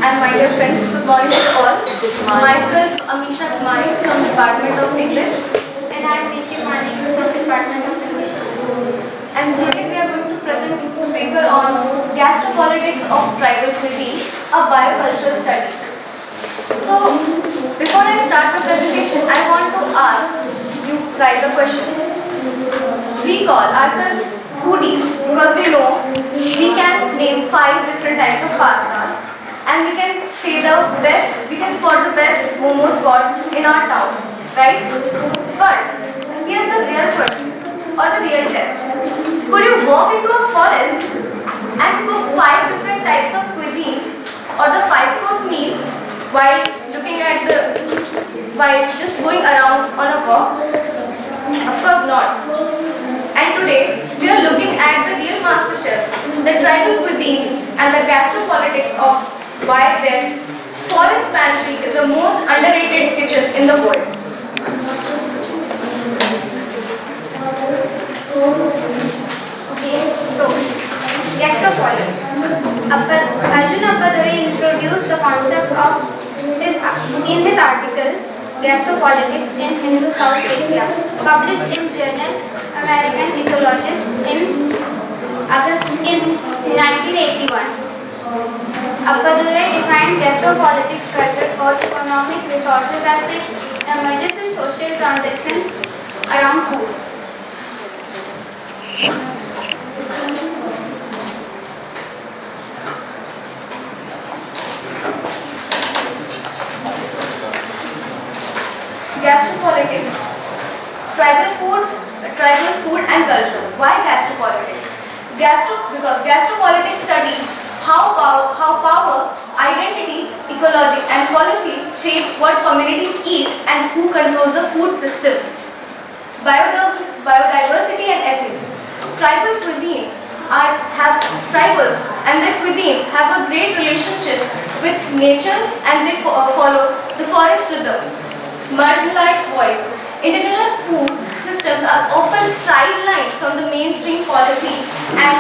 and my dear friends, good morning to all. Myself, Amisha Kumari from Department of English. And I am Dhwaipani from Department of English. And today we are going to present a paper on Gastropolitics of Tribal Cuisine, a biocultural study. So, before I start the presentation, I want to ask you guys a question. We call ourselves foodies because we know we can name 5 different types of pasta and we can say the best, we can spot the best momo spot in our town, right? But here's the real question or the real test. Could you walk into a forest and cook 5 different types of cuisine or the 5-course meal while just going around on a walk? Of course not. And today we are looking at the real master chef, the tribal cuisines and the gastropolitics of why then forest pantry is the most underrated kitchen in the world. Okay, so gastropolitics. Arjun Appadure introduced the concept in his article Gastropolitics in Hindu South Asia, published in Journal American Ecologist in August in 1981. Appadure defined gastropolitics culture for economic resources as it emerges in social transactions around food. Gastropolitics, tribal food and culture. Why gastropolitics? Because gastropolitics studies how power, identity, ecology and policy shapes what communities eat and who controls the food system. Biodiversity and ethics. Tribals and their cuisines have a great relationship with nature and they follow the forest rhythms. Marginalized voice. Indigenous food systems are often sidelined from the mainstream policy and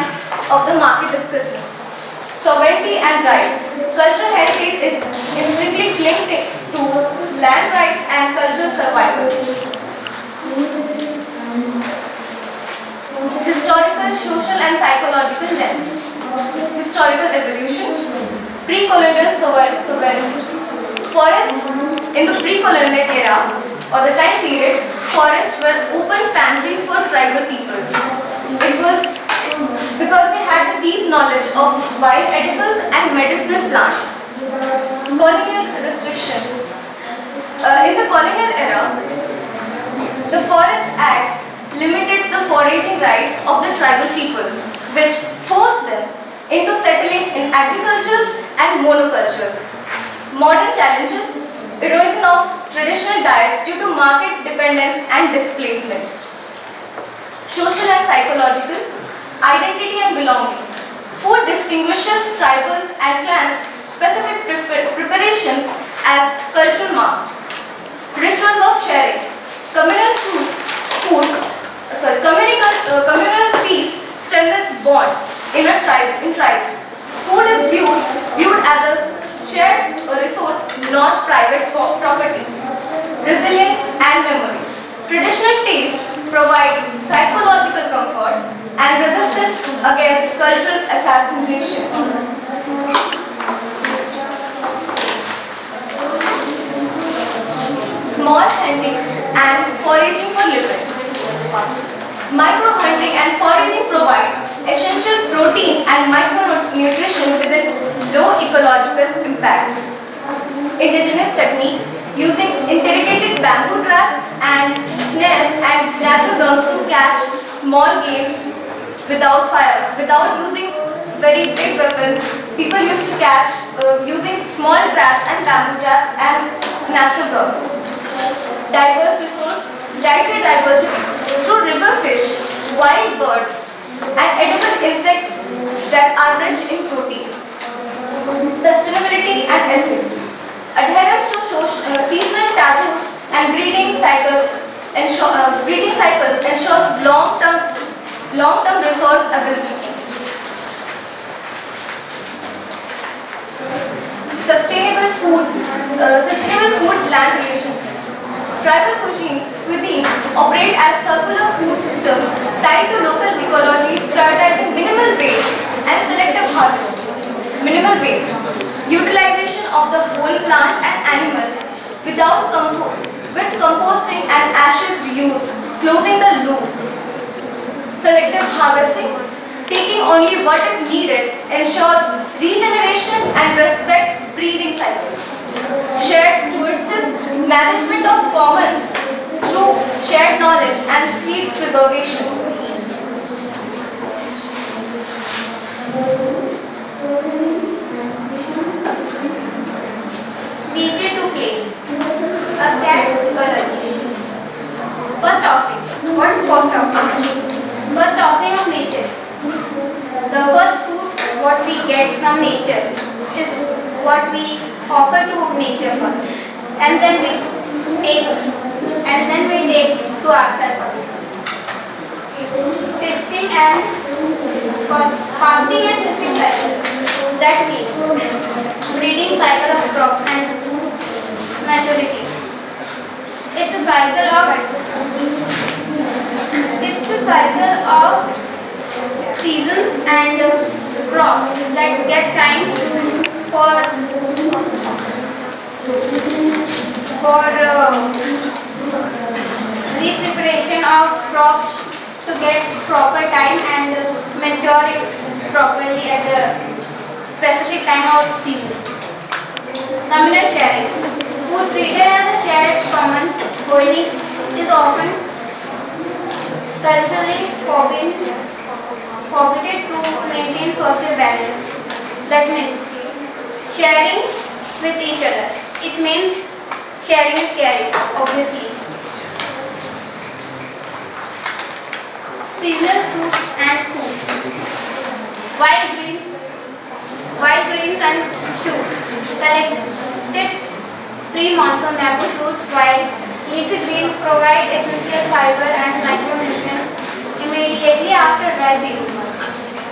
of the market discussions. Sovereignty and rights. Cultural heritage is intrinsically linked to land rights and cultural survival. Historical, social and psychological lens. Historical evolution. Pre-colonial sovereignty. Forests in the pre-colonial era or the time period, forests were open pantries for tribal peoples. It was because they had a deep knowledge of wild edibles and medicinal plants. Colonial restrictions. In the colonial era, the Forest Act limited the foraging rights of the tribal peoples, which forced them into settling in agriculture and monocultures. Modern challenges, erosion of traditional diets due to market dependence and displacement. Social and psychological, identity and belonging. Food distinguishes tribals and clans specific preparations as cultural marks. Rituals of sharing. Communal feast strengthens bond in tribes. Food is viewed as a shared resource, not private property. Resilience and memory. Traditional taste provides psychological comfort and resistance against cultural assassination. Small hunting and foraging for living. Micro-hunting and foraging provide essential protein and micronutrition within low ecological impact. Indigenous techniques using interrogated bamboo traps and snares and natural gums to catch small games without fire, without using very big weapons. People used to catch using small traps and bamboo traps and natural gums. Diverse resource, dietary diversity through river fish, wild birds, and edible insects that are rich in protein. Sustainability and ethics. Adherence to seasonal taboos and breeding cycles ensures long-term resource availability. sustainable food land relations. Tribal cuisines operate as circular food systems tied to local ecologies, prioritizing minimal waste and selective harvest. Minimal waste, utilization of the whole plant and animal with composting and ashes reuse, closing the loop. Selective harvesting, taking only what is needed, ensures regeneration and respects breeding cycles. Shared stewardship, management of commons through shared knowledge and seed preservation. Nature to play. A scat ecology. First offering. What is first offering? First offering of nature. The first food what we get from nature is what we offer to nature first, and then we take to ourselves. Fasting and fasting cycle. That means breeding cycle of crops and maturity. It's a cycle of seasons and crops that get time for re-preparation of crops to get proper time and mature it properly at the specific time of season. Communal sharing. Food treated as a shared common holding is often culturally forbidded to maintain social balance. That means sharing with each other. It means sharing is caring, obviously. Seasonal fruits and food. Wild grains and shoots. Collected pre-monsoon bamboo shoots, while leafy greens provide essential fiber and micronutrients immediately after dry season.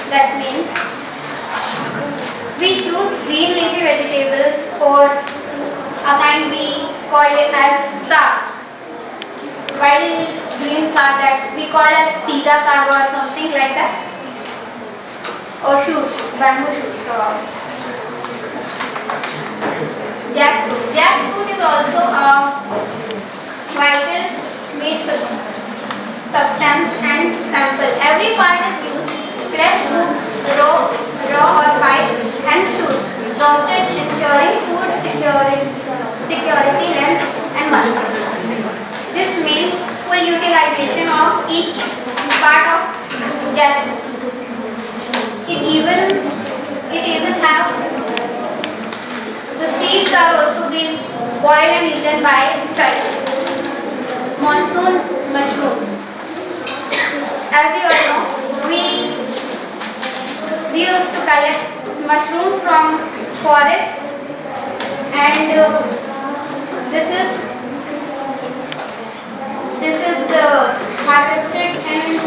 That means we choose green leafy vegetables or a kind we call it as saag. While green saag that we call as tiga saag or something like that. Or shoots, bamboo shoots. Jackfruit. Jackfruit is also a vital meat substance and sample. Every part is used, flesh, wood, raw or piped, and shoot. Roasted, ensuring food security, length, and market. This means full utilization of each part of jackfruit. It even has the seeds are also being boiled and eaten by child. Monsoon mushrooms. As we all know, we used to collect mushrooms from forest, and this is harvested in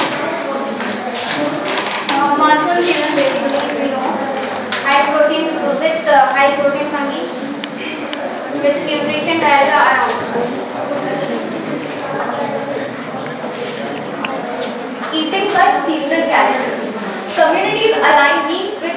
monsoon season, basically, we know. High protein fungi with nutrition value around. Eating by seasonal calendar. Communities align needs with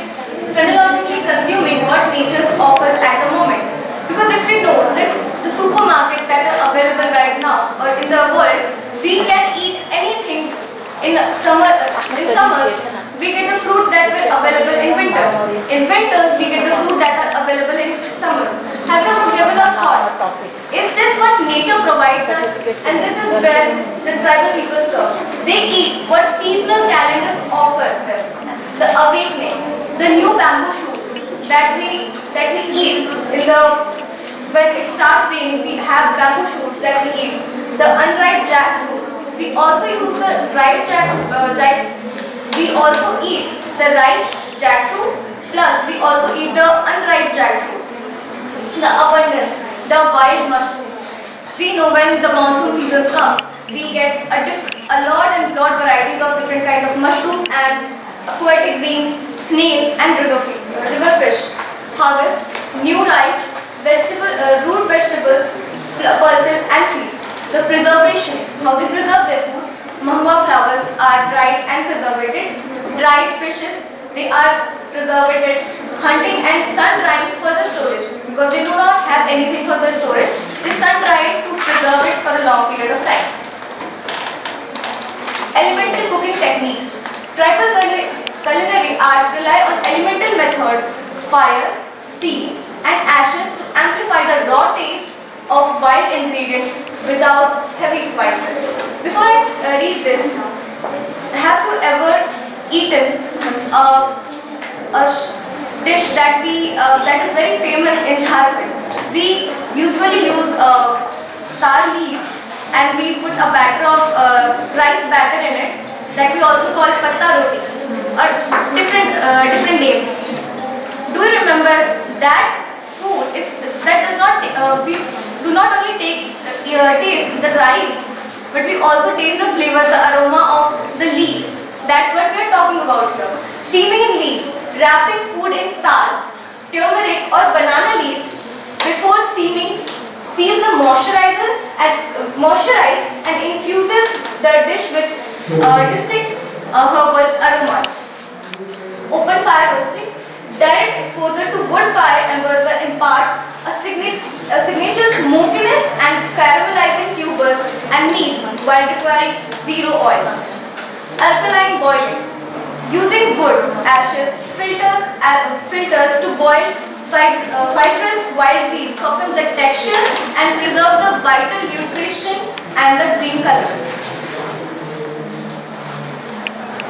phenologically consuming what nature offers at the moment. Because if we know that the supermarkets that are available right now or in the world, we can eat anything in summer. In summers, we get the fruit that were available in winters. In winters, we get the fruit that are available in summers. Have you ever given a thought? Is this what nature provides us? And this is where the tribal people serve. They eat what seasonal calendar offers them. The awakening, the new bamboo shoots that we eat in the when it starts raining, we have bamboo shoots that we eat. The unripe jackfruit. We also use the ripe we also eat the ripe jackfruit, plus we also eat the unripe jackfruit. The abundance, the wild mushrooms. We know when the monsoon season comes, we get a lot varieties of different kinds of mushroom and aquatic greens, snails and river fish. Harvest, new rice, root vegetables, pulses and seeds. The preservation, how they preserve their food. Mahua flowers are dried and preservated. Dried fishes, they are preservated. Hunting and sun drying for the storage, because they do not have anything for the storage. They sun dry it to preserve it for a long period of time. Elemental cooking techniques. Tribal culinary arts rely on elemental methods, fire, steam and ashes to amplify the raw taste of wild ingredients without heavy spices. Before I read this, have you ever eaten a dish that is very famous in Jharkhand? We usually use tar leaves and we put a batter of rice batter in it that we also call patta roti or different names. Do you remember that food is that does not we do not only taste the rice, but we also taste the flavor, the aroma of the leaf. That's what we are talking about here. Steaming in leaves, wrapping food in sal, turmeric or banana leaves before steaming seals the moisturize and infuses the dish with distinct herbal aromas. Open fire roasting, direct exposure to wood fire embers impart a signature smokiness and caramelizing tubers and meat while requiring zero oil. Alkaline boiling, using wood ashes filters to boil fibrous wild leaves softens the texture and preserve the vital nutrition and the green color.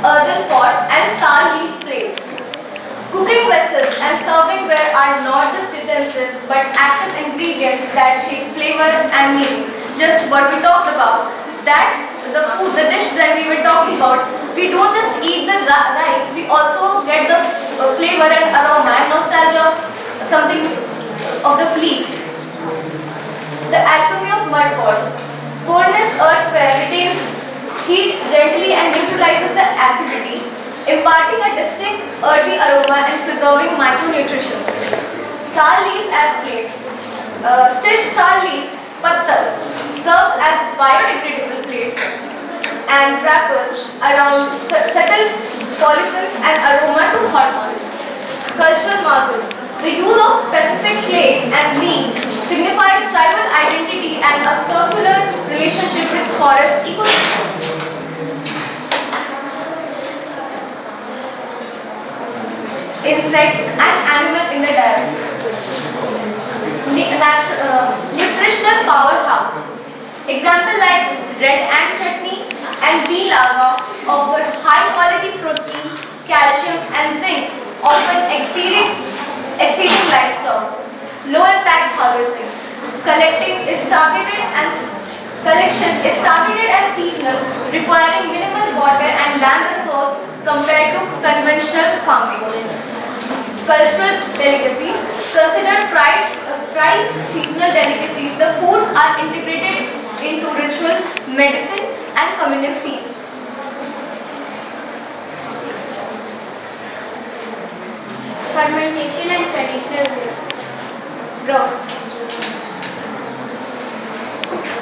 Earthen pot and sal leaf plates. Cooking vessels and servingware are not just utensils but active ingredients that shape flavor and meaning. Just what we talked about. That the dish that we were talking about, we don't just eat the rice, we also get the flavor and aroma and nostalgia of something of the leaves. The alchemy of mud pot. Porous earthenware retains heat gently and neutralizes the acidity, imparting a distinct earthy aroma and preserving micronutrition. Sal leaves as plates. Stitched sal leaves, pattal, serves as biodegradable plates and wrappers around subtle polyphenols and aroma to hot oils. Cultural markers. The use of specific clay and leaves signifies tribal identity and a circular relationship with forest ecosystems. Insects and animals in the diet. Nutritional powerhouse. Example like red ant chutney and bee larvae offer high quality protein, calcium and zinc, often exceeding livestock. Low impact harvesting. Collection is targeted and seasonal, requiring minimal water and land resource compared to conventional farming. Cultural delicacy. Considered prized seasonal delicacies, the foods are integrated into ritual, medicine and communal feasts. Fermentation and traditional recipes. Broth.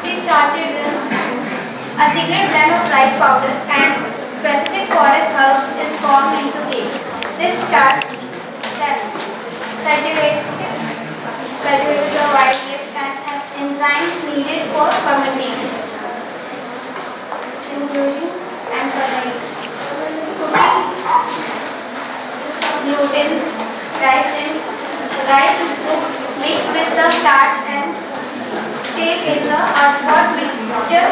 We started a secret blend of rice powder and specific forest herbs is formed into cake. This starch cultivated the white grapes and has enzymes needed for fermentation, including and fermentation. Cooking gluten, rice is cooked, mixed with the starch and stayed in the hot mixture,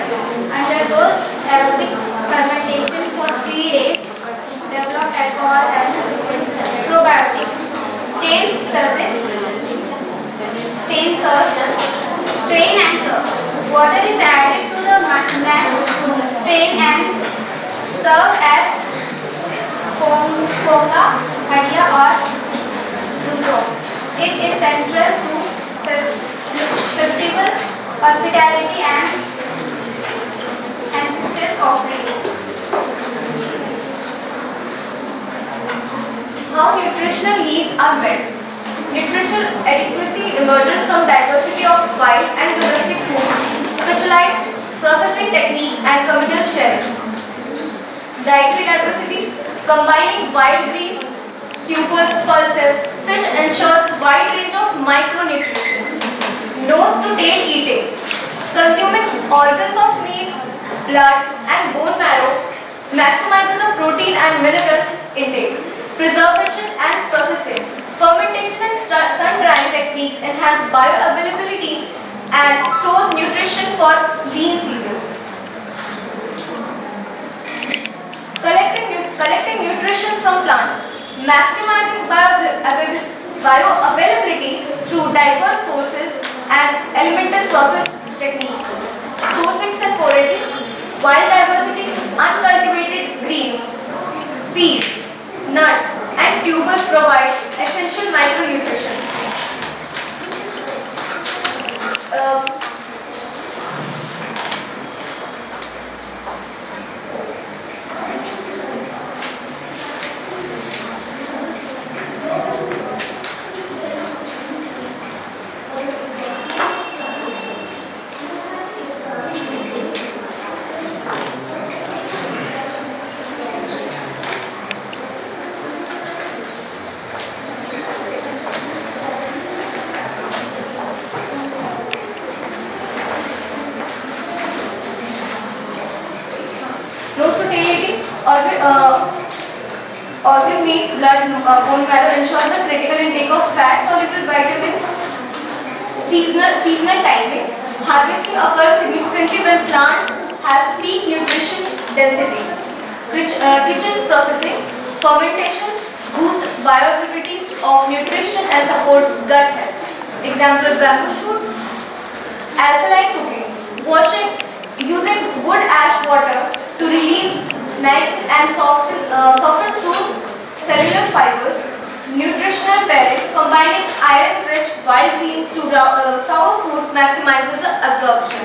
undergoes aerobic fermentation for 3 days, develop alcohol and probiotics. Strain and serve. Water is added to the mash, strain and served as ponga, hadia or rulo. It is central to festival, hospitality and ancestors offering. How nutritional needs are met. Nutritional adequacy emerges from diversity of wild and domestic food, specialized processing techniques and communal sharing. Dietary diversity, combining wild greens, tubers, pulses, fish ensures wide range of micronutrients. Nose to tail eating, consuming organs of meat, blood and bone marrow maximizes the protein and mineral intake. Preservation and processing, fermentation and sun drying techniques enhance bioavailability and stores nutrition for lean seasons. Collecting nutrition from plants, maximizing bioavailability through diverse sources and elemental process techniques. Sourcing and foraging, wild diversity, uncultivated greens, seeds, nuts and tubers provide essential micronutrition. Organ meats, blood, bone marrow ensures the critical intake of fat-soluble vitamins. Seasonal timing. Harvesting occurs significantly when plants have peak nutrition density. Kitchen processing. Fermentations boost bioavailability of nutrition and supports gut health. Example: bamboo shoots. Alkaline cooking. Washing using wood ash water to release nitrate and soften through cellulose fibers. Nutritional pairing, combining iron-rich wild greens to sour foods maximizes the absorption.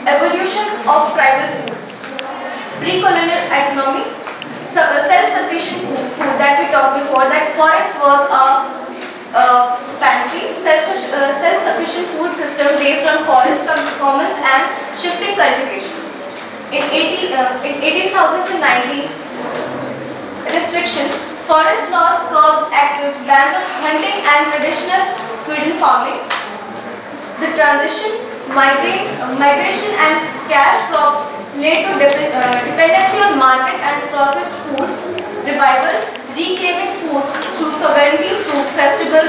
Evolution of tribal food. Pre-colonial economy, self-sufficient food that we talked before, that forest was a pantry, self-sufficient food system based on forest commons and shifting cultivation. In 18,000s and 90s, restriction, forest laws curbed access, bans on hunting and traditional Sweden farming. The transition, migration and cash crops led to dependency on market and processed food. Revival, reclaiming food through sovereignty, through festivals